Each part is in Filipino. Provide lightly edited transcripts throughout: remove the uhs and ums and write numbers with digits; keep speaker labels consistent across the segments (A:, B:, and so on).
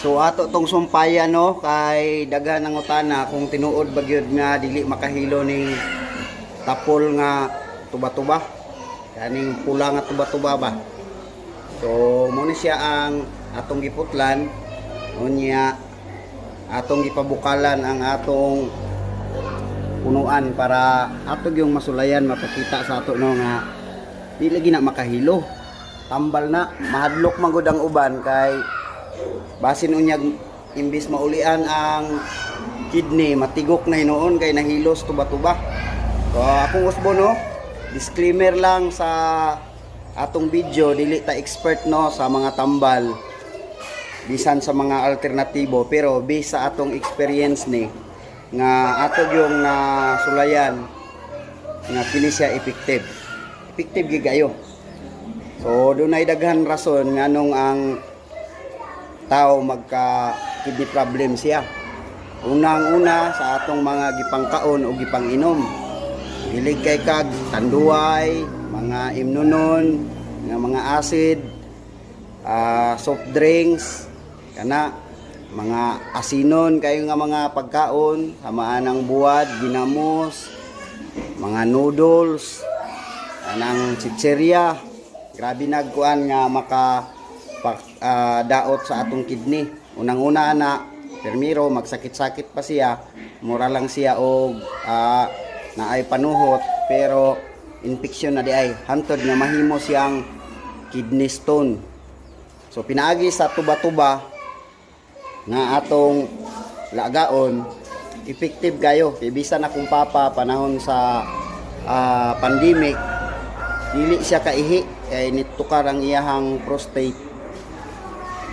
A: So ato tong sumpayan no kay daghan ang utana kung tinuod ba gyud nga dili makahilo ning tapol nga tuba-tuba. Kaning pula nga tuba-tuba ba. So mo ni siya ang atong giputlan unya atong gipabukalan ang atong punuan para ato yung masulayan mapakita sa ato no nga di lagi na makahilo. Tambal na mahadlok man gud ang uban kay basin unyag imbis maulian ang kidney matigok na hinoon kay nahilos tuba-tuba. So akong usbo no, disclaimer lang sa atong video, dili ta expert no sa mga tambal bisan sa mga alternatibo, pero based sa atong experience ni nga ato yung nasulayan nga kini siya effective gigayo. So dunay daghan rason nganong ang tao magka kidney problem siya. Unang-una sa atong mga gipangkaon o gipanginom. Hilig kay kag tanduay, mga imnunon, nga mga acid, soft drinks, kana mga asinon kayo nga mga pagkaon, samaan ng buwad, ginamos, mga noodles, anang chicheria. Grabe nagkuan nga maka daot sa atong kidney. Unang-una na permiro magsakit-sakit pa siya, mura lang siya og naay panuhot pero infection na di ay hantod nga mahimo siyang kidney stone. So pinaagi sa tuba-tuba nga atong lagaon effective kayo kay bisan na kung papa panahon sa pandemic dili siya kaihi kay nitukar ang iyahang prostate.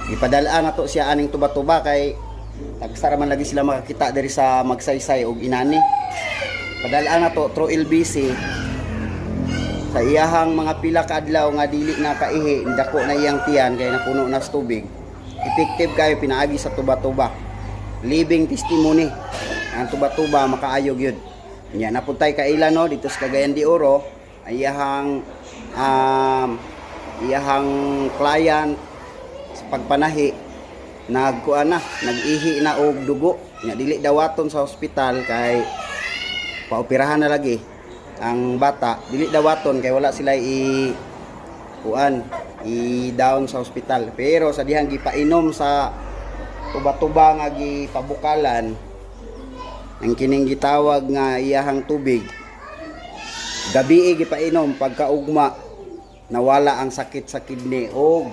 A: Ipadalaan nato siya aning tuba-tuba kay tagsara man lagi sila makakita diri sa magsaysay og inani. Padalaan nato through LBC sa iyahang mga pila ka adlaw nga dili na kaihi, dako na iyang tiyan kay napuno na sa tubig. Effective kayo pinaagi sa tuba-tuba. Living testimony. Ang tuba-tuba makaayog yun. Nya napuntay kaila no dito sa Cagayan de Oro, iyahang client sa pagpanahi nagkuan na nag-ihi na og dugo nya dili dawaton sa ospital kay paoperahan na lagi ang bata, dili dawaton kay wala sila i-down sa ospital. Pero sa dihang gipainom sa tuba-tuba nga gipabukalan ang kining gitawag nga iyahang tubig, gabi gipainom pagkaugma nawala ang sakit sa kidney og